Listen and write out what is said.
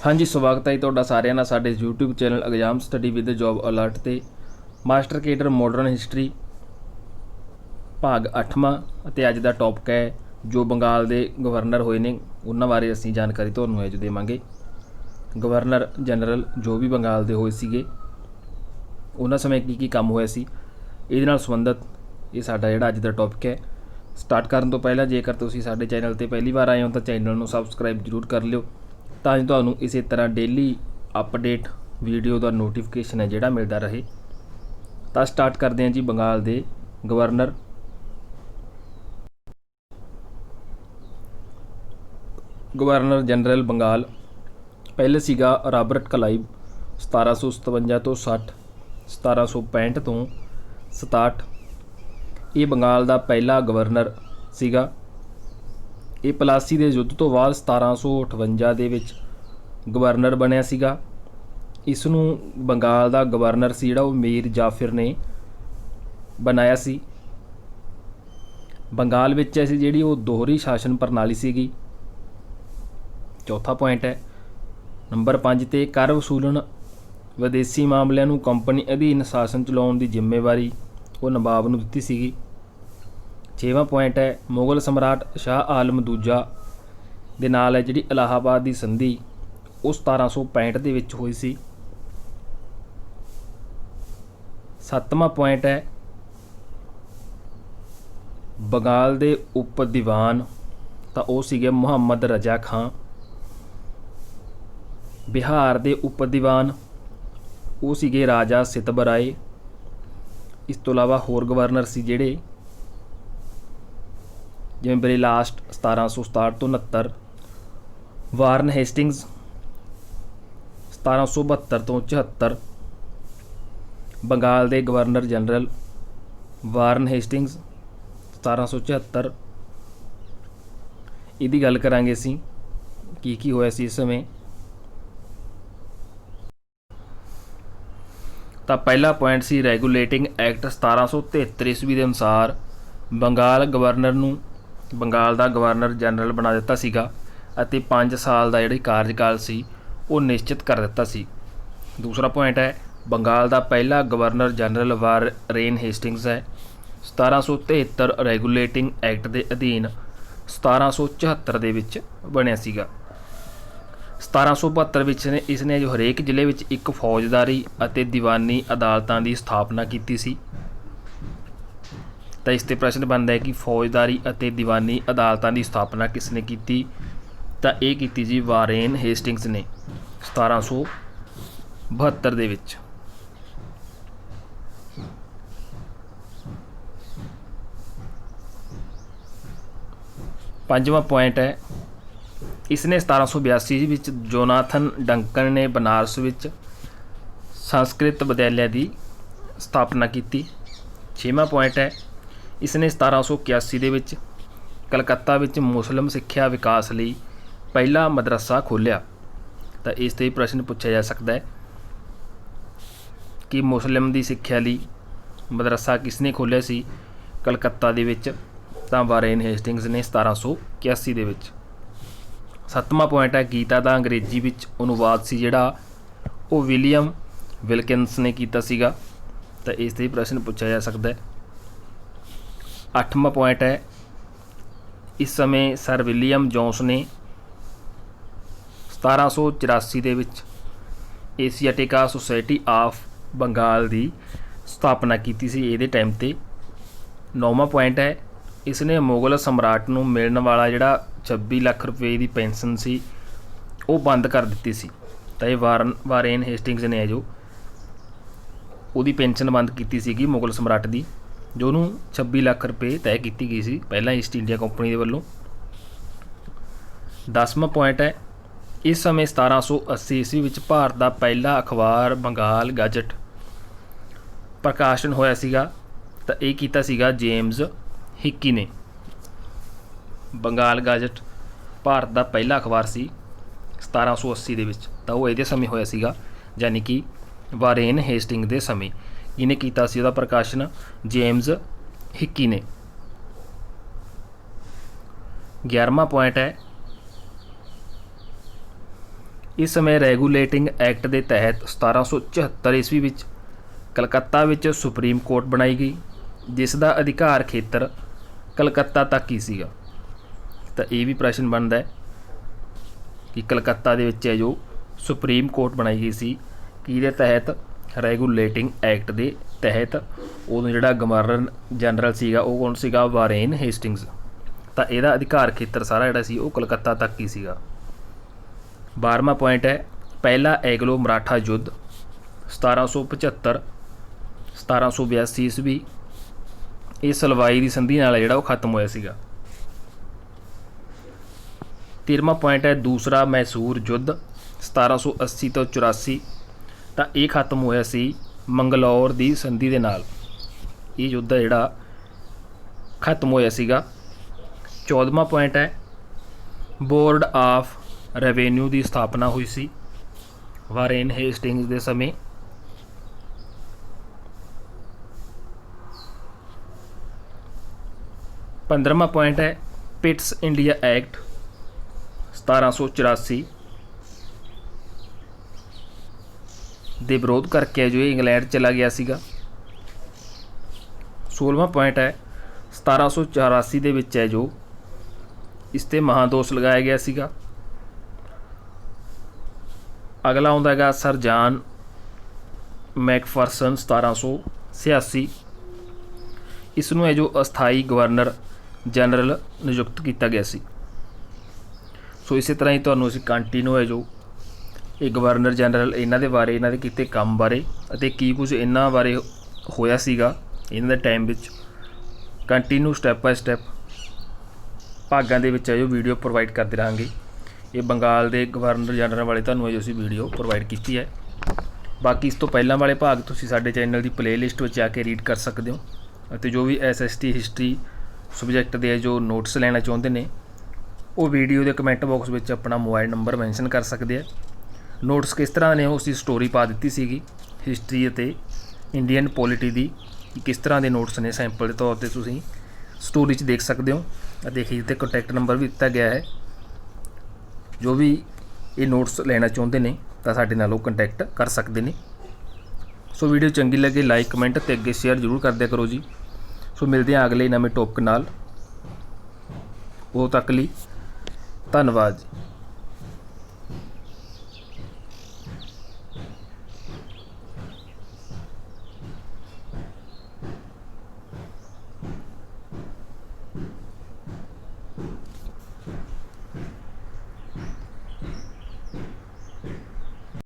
हाँ जी, स्वागत है ਤੁਹਾਡਾ ਸਾਰਿਆਂ ਦਾ ਸਾਡੇ YouTube channel exam study with job alert ਤੇ ਮਾਸਟਰ ਕੇਡਰ ਮਾਡਰਨ ਹਿਸਟਰੀ ਭਾਗ 8ਵਾਂ ਅਤੇ ਅੱਜ ਦਾ ਟੌਪਿਕ ਹੈ ਜੋ ਬੰਗਾਲ ਦੇ ਗਵਰਨਰ ਹੋਏ ਨੇ ਉਹਨਾਂ ਬਾਰੇ ਅਸੀਂ ਜਾਣਕਾਰੀ ਤੁਹਾਨੂੰ ਅੱਜ ਦੇਵਾਂਗੇ। ਗਵਰਨਰ ਜਨਰਲ ਜੋ ਵੀ ਬੰਗਾਲ ਦੇ ਹੋਏ ਸੀਗੇ ਉਹਨਾਂ ਸਮੇਂ ਕੀ ਕੰਮ ਹੋਇਆ ਸੀ ਇਹਦੇ ਨਾਲ ਸੰਬੰਧਿਤ ਇਹ ਸਾਡਾ ਜਿਹੜਾ ਅੱਜ ਦਾ ਟੌਪਿਕ ਹੈ। ਸਟਾਰਟ ਕਰਨ ਤੋਂ ਪਹਿਲਾਂ ਜੇਕਰ ਤੁਸੀਂ ਸਾਡੇ ਚੈਨਲ ਤੇ ਪਹਿਲੀ ਵਾਰ ਆਏ ਹੋ ਤਾਂ ਚੈਨਲ ਨੂੰ ਸਬਸਕ੍ਰਾਈਬ ਜ਼ਰੂਰ ਕਰ ਲਿਓ ਤਾਂ ਜੋ ਤੁਹਾਨੂੰ ਇਸੇ ਤਰ੍ਹਾਂ ਡੇਲੀ ਅਪਡੇਟ ਵੀਡੀਓ ਦਾ ਨੋਟੀਫਿਕੇਸ਼ਨ ਹੈ ਜਿਹੜਾ ਮਿਲਦਾ ਰਹੇ। ਤਾਂ ਸਟਾਰਟ ਕਰਦੇ ਹਾਂ ਜੀ। ਬੰਗਾਲ ਦੇ ਗਵਰਨਰ ਜਨਰਲ ਬੰਗਾਲ ਪਹਿਲੇ ਸੀਗਾ ਰਾਬਰਟ ਕਲਾਈਵ 1757 ਤੋਂ 60 1765 ਤੋਂ 67। ਇਹ ਬੰਗਾਲ ਦਾ ਪਹਿਲਾ ਗਵਰਨਰ ਸੀਗਾ। ਇਹ ਪਲਾਸੀ ਦੇ ਯੁੱਧ ਤੋਂ ਬਾਅਦ 1758 ਦੇ ਵਿੱਚ ਗਵਰਨਰ ਬਣਿਆ ਸੀਗਾ। ਇਸ ਨੂੰ ਬੰਗਾਲ ਦਾ ਗਵਰਨਰ ਸੀ ਜਿਹੜਾ ਉਹ ਮੀਰ ਜਾਫਰ ਨੇ ਬਣਾਇਆ ਸੀ। ਬੰਗਾਲ ਵਿੱਚ ਐਸੀ ਜਿਹੜੀ ਉਹ ਦੋਹਰੀ ਸ਼ਾਸਨ ਪ੍ਰਣਾਲੀ ਸੀਗੀ। ਚੌਥਾ ਪੁਆਇੰਟ ਹੈ ਨੰਬਰ 5 ਤੇ ਕਰ ਵਸੂਲਣ ਵਿਦੇਸ਼ੀ ਮਾਮਲਿਆਂ ਨੂੰ ਕੰਪਨੀ ਅਧੀਨ ਸ਼ਾਸਨ ਚਲਾਉਣ ਦੀ ਜ਼ਿੰਮੇਵਾਰੀ ਉਹ ਨਵਾਬ ਨੂੰ ਦਿੱਤੀ ਸੀਗੀ। 6ਵਾਂ ਪੁਆਇੰਟ ਹੈ ਮੁਗਲ ਸਮਰਾਟ ਸ਼ਾਹ ਆਲਮ ਦੂਜਾ ਦੇ ਨਾਲ ਹੈ ਜਿਹੜੀ ਇਲਾਹਾਬਾਦ ਦੀ ਸੰਧੀ ਉਹ 1765 ਦੇ ਵਿੱਚ ਹੋਈ ਸੀ। 7ਵਾਂ ਪੁਆਇੰਟ ਹੈ ਬੰਗਾਲ ਦੇ ਉਪ ਦੀਵਾਨ ਤਾਂ ਉਹ ਸੀਗੇ ਮੁਹੰਮਦ ਰਜ਼ਾ ਖਾਂ। ਬਿਹਾਰ ਦੇ ਉਪ ਦੀਵਾਨ ਉਹ ਸੀਗੇ ਰਾਜਾ ਸਿਤਬਰਾਏ। ਇਸ ਤੋਂ ਇਲਾਵਾ ਹੋਰ ਗਵਰਨਰ ਸੀ ਜਿਹੜੇ ਜਿਵੇਂ ਬਰੇਲਾਸਟ 1767 ਤੋਂ 69, ਵਾਰਨ ਹੇਸਟਿੰਗਸ 1772 ਤੋਂ 74। ਬੰਗਾਲ ਦੇ ਗਵਰਨਰ ਜਨਰਲ ਵਾਰਨ ਹੇਸਟਿੰਗਸ 1774। ਇਹਦੀ ਗੱਲ ਕਰਾਂਗੇ ਅਸੀਂ ਕੀ ਹੋਇਆ ਸੀ ਇਸ ਸਮੇਂ। ਤਾਂ ਪਹਿਲਾ ਪੁਆਇੰਟ ਸੀ ਰੈਗੂਲੇਟਿੰਗ ਐਕਟ 1773 ਈਸਵੀ ਦੇ ਅਨੁਸਾਰ ਬੰਗਾਲ ਗਵਰਨਰ ਨੂੰ ਬੰਗਾਲ ਦਾ ਗਵਰਨਰ ਜਨਰਲ ਬਣਾ ਦਿੱਤਾ ਸੀਗਾ ਅਤੇ 5 ਸਾਲ ਦਾ ਜਿਹੜੀ ਕਾਰਜਕਾਲ ਸੀ ਉਹ ਨਿਸ਼ਚਿਤ ਕਰ ਦਿੱਤਾ ਸੀ। ਦੂਸਰਾ ਪੁਆਇੰਟ ਹੈ ਬੰਗਾਲ ਦਾ ਪਹਿਲਾ ਗਵਰਨਰ ਜਨਰਲ ਵਾਰੇਨ ਹੇਸਟਿੰਗਸ ਹੈ। 1773 ਰੈਗੂਲੇਟਿੰਗ ਐਕਟ ਦੇ ਅਧੀਨ 1774 ਦੇ ਵਿੱਚ ਬਣਿਆ ਸੀਗਾ। 1772 ਵਿੱਚ ਇਸ ਨੇ ਜੋ ਹਰੇਕ ਜ਼ਿਲ੍ਹੇ ਵਿੱਚ ਇੱਕ ਫੌਜਦਾਰੀ ਅਤੇ ਦੀਵਾਨੀ ਅਦਾਲਤਾਂ ਦੀ ਸਥਾਪਨਾ ਕੀਤੀ ਸੀ। ਤਾਂ ਇਸ 'ਤੇ ਪ੍ਰਸ਼ਨ ਬਣਦਾ ਹੈ ਕਿ ਫੌਜਦਾਰੀ ਅਤੇ ਦੀਵਾਨੀ ਅਦਾਲਤਾਂ ਦੀ ਸਥਾਪਨਾ ਕਿਸ ਨੇ ਕੀਤੀ? ਤਾਂ ਇਹ ਕੀਤੀ ਜੀ ਵਾਰੇਨ ਹੇਸਟਿੰਗਸ ਨੇ 1772 ਦੇ ਵਿੱਚ। ਪੰਜਵਾਂ ਪੁਆਇੰਟ ਹੈ ਇਸ ਨੇ 1782 ਵਿੱਚ ਜੋਨਾਥਨ ਡੰਕਨ ਨੇ ਬਨਾਰਸ ਵਿੱਚ ਸੰਸਕ੍ਰਿਤ ਵਿਦਿਆਲਿਆ ਦੀ ਸਥਾਪਨਾ ਕੀਤੀ। 6ਵਾਂ ਪੁਆਇੰਟ ਹੈ ਇਸ ਨੇ 1781 ਦੇ ਵਿੱਚ ਕਲਕੱਤਾ ਵਿੱਚ ਮੁਸਲਿਮ ਸਿੱਖਿਆ ਵਿਕਾਸ ਲਈ ਪਹਿਲਾ ਮਦਰਸਾ ਖੋਲ੍ਹਿਆ। ਤਾਂ ਇਸ 'ਤੇ ਪ੍ਰਸ਼ਨ ਪੁੱਛਿਆ ਜਾ ਸਕਦਾ ਹੈ ਕਿ ਮੁਸਲਿਮ ਦੀ ਸਿੱਖਿਆ ਲਈ ਮਦਰਸਾ ਕਿਸ ਨੇ ਖੋਲ੍ਹਿਆ ਸੀ ਕਲਕੱਤਾ ਦੇ ਵਿੱਚ? ਤਾਂ ਵਾਰੇਨ ਹੇਸਟਿੰਗਸ ਨੇ 1781 ਦੇ ਵਿੱਚ। 7ਵਾਂ ਪੁਆਇੰਟ ਹੈ ਗੀਤਾ ਦਾ ਅੰਗਰੇਜ਼ੀ ਵਿੱਚ ਅਨੁਵਾਦ ਸੀ ਜਿਹੜਾ ਉਹ ਵਿਲੀਅਮ ਵਿਲਕਿੰਸ ਨੇ ਕੀਤਾ ਸੀਗਾ। ਤਾਂ ਇਸ 'ਤੇ ਪ੍ਰਸ਼ਨ ਪੁੱਛਿਆ ਜਾ ਸਕਦਾ ਹੈ। 8ਵਾਂ ਪੁਆਇੰਟ ਹੈ ਇਸ ਸਮੇਂ ਸਰ ਵਿਲੀਅਮ ਜੋਨਸ ਨੇ 1784 ਦੇ ਵਿੱਚ ਏਸ਼ੀਆਟਿਕਾ ਸੁਸਾਇਟੀ ਆਫ ਬੰਗਾਲ ਦੀ ਸਥਾਪਨਾ ਕੀਤੀ ਸੀ ਇਹਦੇ ਟਾਈਮ 'ਤੇ। 9ਵਾਂ ਪੁਆਇੰਟ ਹੈ ਇਸ ਨੇ ਮੁਗਲ ਸਮਰਾਟ ਨੂੰ ਮਿਲਣ ਵਾਲਾ ਜਿਹੜਾ 26 ਲੱਖ ਰੁਪਏ ਦੀ ਪੈਨਸ਼ਨ ਸੀ ਉਹ ਬੰਦ ਕਰ ਦਿੱਤੀ ਸੀ। ਤਾਂ ਇਹ ਵਾਰੇਨ ਹੇਸਟਿੰਗਸ ਨੇ ਜੋ ਉਹਦੀ ਪੈਨਸ਼ਨ ਬੰਦ ਕੀਤੀ ਸੀਗੀ ਮੁਗਲ ਸਮਰਾਟ ਦੀ, ਜੋ ਉਹਨੂੰ 26 ਲੱਖ ਰੁਪਏ ਤੈਅ ਕੀਤੀ ਗਈ ਸੀ ਪਹਿਲਾਂ ਈਸਟ ਇੰਡੀਆ ਕੰਪਨੀ ਦੇ ਵੱਲੋਂ। 10ਵਾਂ ਪੁਆਇੰਟ ਹੈ ਇਸ ਸਮੇਂ 1780 ਈਸਵੀ ਵਿੱਚ ਭਾਰਤ ਦਾ ਪਹਿਲਾ ਅਖਬਾਰ ਬੰਗਾਲ ਗਜਟ ਪ੍ਰਕਾਸ਼ਨ ਹੋਇਆ ਸੀਗਾ। ਤਾਂ ਇਹ ਕੀਤਾ ਸੀਗਾ ਜੇਮਜ਼ ਹਿੱਕੀ ਨੇ। ਬੰਗਾਲ ਗਜਟ ਭਾਰਤ ਦਾ ਪਹਿਲਾ ਅਖਬਾਰ ਸੀ 1780 ਦੇ ਵਿੱਚ। ਤਾਂ ਉਹ ਇਹਦੇ ਸਮੇਂ ਹੋਇਆ ਸੀਗਾ ਯਾਨੀ ਕਿ ਵਾਰੇਨ ਹੇਸਟਿੰਗ ਦੇ ਸਮੇਂ। ਇਹਨੇ ਕੀਤਾ ਸੀ ਉਹਦਾ ਪ੍ਰਕਾਸ਼ਨ ਜੇਮਜ਼ ਹਿੱਕੀ ਨੇ। 11ਵਾਂ ਪੁਆਇੰਟ ਹੈ ਇਸ ਸਮੇਂ ਰੈਗੂਲੇਟਿੰਗ ਐਕਟ ਦੇ ਤਹਿਤ 1774 ਈਸਵੀ ਵਿੱਚ ਕਲਕੱਤਾ ਵਿੱਚ ਸੁਪਰੀਮ ਕੋਰਟ ਬਣਾਈ ਗਈ, ਜਿਸ ਦਾ ਅਧਿਕਾਰ ਖੇਤਰ ਕਲਕੱਤਾ ਤੱਕ ਹੀ ਸੀਗਾ। ਤਾਂ ਇਹ ਵੀ ਪ੍ਰਸ਼ਨ ਬਣਦਾ ਹੈ ਕਿ ਕਲਕੱਤਾ ਦੇ ਵਿੱਚ ਹੈ ਜੋ ਸੁਪਰੀਮ ਕੋਰਟ ਬਣਾਈ ਗਈ ਸੀ ਕਿਹਦੇ ਤਹਿਤ, ਰੈਗੂਲੇਟਿੰਗ ਐਕਟ ਦੇ ਤਹਿਤ। ਉਦੋਂ ਜਿਹੜਾ ਗਵਰਨਰ ਜਨਰਲ ਸੀਗਾ ਉਹ ਕੌਣ ਸੀਗਾ, ਵਾਰੇਨ ਹੇਸਟਿੰਗਸ। ਤਾਂ ਇਹਦਾ ਅਧਿਕਾਰ ਖੇਤਰ ਸਾਰਾ ਜਿਹੜਾ ਸੀ ਉਹ ਕਲਕੱਤਾ ਤੱਕ ਹੀ ਸੀਗਾ। 12ਵਾਂ ਪੁਆਇੰਟ ਹੈ ਪਹਿਲਾ ਐਂਗਲੋ ਮਰਾਠਾ ਯੁੱਧ 1775 1782 ਈਸਵੀ, ਇਹ ਸਲਵਾਈ ਦੀ ਸੰਧੀ ਨਾਲ ਜਿਹੜਾ ਉਹ ਖਤਮ ਹੋਇਆ ਸੀਗਾ। 13ਵਾਂ ਪੁਆਇੰਟ ਹੈ ਦੂਸਰਾ ਮੈਸੂਰ ਯੁੱਧ 1780 ਤੋਂ 84, ਤਾਂ ਇਹ ਖਤਮ ਹੋਇਆ ਸੀ ਮੰਗਲੌਰ ਦੀ ਸੰਧੀ ਦੇ ਨਾਲ। ਇਹ ਯੁੱਧ ਜਿਹੜਾ ਖਤਮ ਹੋਇਆ ਸੀਗਾ। 14ਵਾਂ ਪੁਆਇੰਟ ਹੈ ਬੋਰਡ ਆਫ ਰੈਵਨਿਊ ਦੀ ਸਥਾਪਨਾ ਹੋਈ ਸੀ ਵਾਰੇਨ ਹੇਸਟਿੰਗਸ ਦੇ ਸਮੇਂ। 15ਵਾਂ ਪੁਆਇੰਟ ਹੈ ਪਿਟਸ ਇੰਡੀਆ ਐਕਟ 1784 ਦੇ ਵਿਰੋਧ ਕਰਕੇ ਜੋ ਇਹ ਇੰਗਲੈਂਡ ਚਲਾ ਗਿਆ ਸੀਗਾ। 16ਵਾਂ ਪੁਆਇੰਟ ਹੈ 1784 ਦੇ ਵਿੱਚ ਹੈ ਜੋ ਇਸ 'ਤੇ ਮਹਾਦੋਸ਼ ਲਗਾਇਆ ਗਿਆ ਸੀਗਾ। ਅਗਲਾ ਆਉਂਦਾ ਹੈਗਾ ਸਰ ਜਾਨ ਮੈਕਫਰਸਨ 1786, ਇਸ ਨੂੰ ਹੈ ਜੋ ਅਸਥਾਈ ਗਵਰਨਰ ਜਨਰਲ ਨਿਯੁਕਤ ਕੀਤਾ ਗਿਆ ਸੀ। ਸੋ ਇਸੇ ਤਰ੍ਹਾਂ ਹੀ ਤੁਹਾਨੂੰ ਅਸੀਂ ਕੰਟੀਨਿਊ ਹੈ ਜੋ ਇਹ ਗਵਰਨਰ ਜਨਰਲ ਇਹਨਾਂ ਦੇ ਬਾਰੇ, ਇਹਨਾਂ ਦੇ ਕੀਤੇ ਕੰਮ ਬਾਰੇ ਅਤੇ ਕੀ ਕੁਝ ਇਹਨਾਂ ਬਾਰੇ ਹੋਇਆ ਸੀਗਾ ਇਹਨਾਂ ਦੇ ਟਾਈਮ ਵਿੱਚ ਕੰਟੀਨਿਊ ਸਟੈਪ ਬਾਏ ਸਟੈਪ ਭਾਗਾਂ ਦੇ ਵਿੱਚ ਹੈ ਜੋ ਵੀਡੀਓ ਪ੍ਰੋਵਾਈਡ ਕਰਦੇ ਰਹਾਂਗੇ। ਇਹ ਬੰਗਾਲ ਦੇ ਗਵਰਨਰ ਜਨਰਲ ਵਾਲੇ ਤੁਹਾਨੂੰ ਹੈ ਜੋ ਅਸੀਂ ਵੀਡੀਓ ਪ੍ਰੋਵਾਈਡ ਕੀਤੀ ਹੈ। ਬਾਕੀ ਇਸ ਤੋਂ ਪਹਿਲਾਂ ਵਾਲੇ ਭਾਗ ਤੁਸੀਂ ਸਾਡੇ ਚੈਨਲ ਦੀ ਪਲੇਲਿਸਟ ਵਿੱਚ ਆ ਕੇ ਰੀਡ ਕਰ ਸਕਦੇ ਹੋ, ਅਤੇ ਜੋ ਵੀ SST ਹਿਸਟਰੀ ਸਬਜੈਕਟ ਦੇ ਜੋ ਨੋਟਸ ਲੈਣਾ ਚਾਹੁੰਦੇ ਨੇ ਉਹ ਵੀਡੀਓ ਦੇ ਕਮੈਂਟ ਬਾਕਸ ਵਿੱਚ ਆਪਣਾ ਮੋਬਾਈਲ ਨੰਬਰ ਮੈਂਸ਼ਨ ਕਰ ਸਕਦੇ ਆ। ਨੋਟਸ ਕਿਸ ਤਰ੍ਹਾਂ ਨੇ ਉਸ ਦੀ ਸਟੋਰੀ ਪਾ ਦਿੱਤੀ ਸੀਗੀ ਹਿਸਟਰੀ ਅਤੇ ਇੰਡੀਅਨ ਪੋਲਿਟੀ ਦੀ, ਕਿਸ ਤਰ੍ਹਾਂ ਦੇ ਨੋਟਸ ਨੇ ਸੈਂਪਲ ਦੇ ਤੌਰ 'ਤੇ ਤੁਸੀਂ ਸਟੋਰੀ 'ਚ ਦੇਖ ਸਕਦੇ ਹੋ। ਅਤੇ ਅਖੀਰ 'ਤੇ ਕੰਟੈਕਟ ਨੰਬਰ ਵੀ ਦਿੱਤਾ ਗਿਆ ਹੈ, ਜੋ ਵੀ ਇਹ ਨੋਟਸ ਲੈਣਾ ਚਾਹੁੰਦੇ ਨੇ ਤਾਂ ਸਾਡੇ ਨਾਲ ਉਹ ਕੰਟੈਕਟ ਕਰ ਸਕਦੇ ਨੇ। ਸੋ ਵੀਡੀਓ ਚੰਗੀ ਲੱਗੇ ਲਾਈਕ ਕਮੈਂਟ ਅਤੇ ਅੱਗੇ ਸ਼ੇਅਰ ਜ਼ਰੂਰ ਕਰ ਦਿਆ ਕਰੋ ਜੀ। ਸੋ ਮਿਲਦੇ ਹਾਂ ਅਗਲੇ ਨਵੇਂ ਟੌਪਿਕ ਨਾਲ, ਉਦੋਂ ਤੱਕ ਲਈ ਧੰਨਵਾਦ ਜੀ।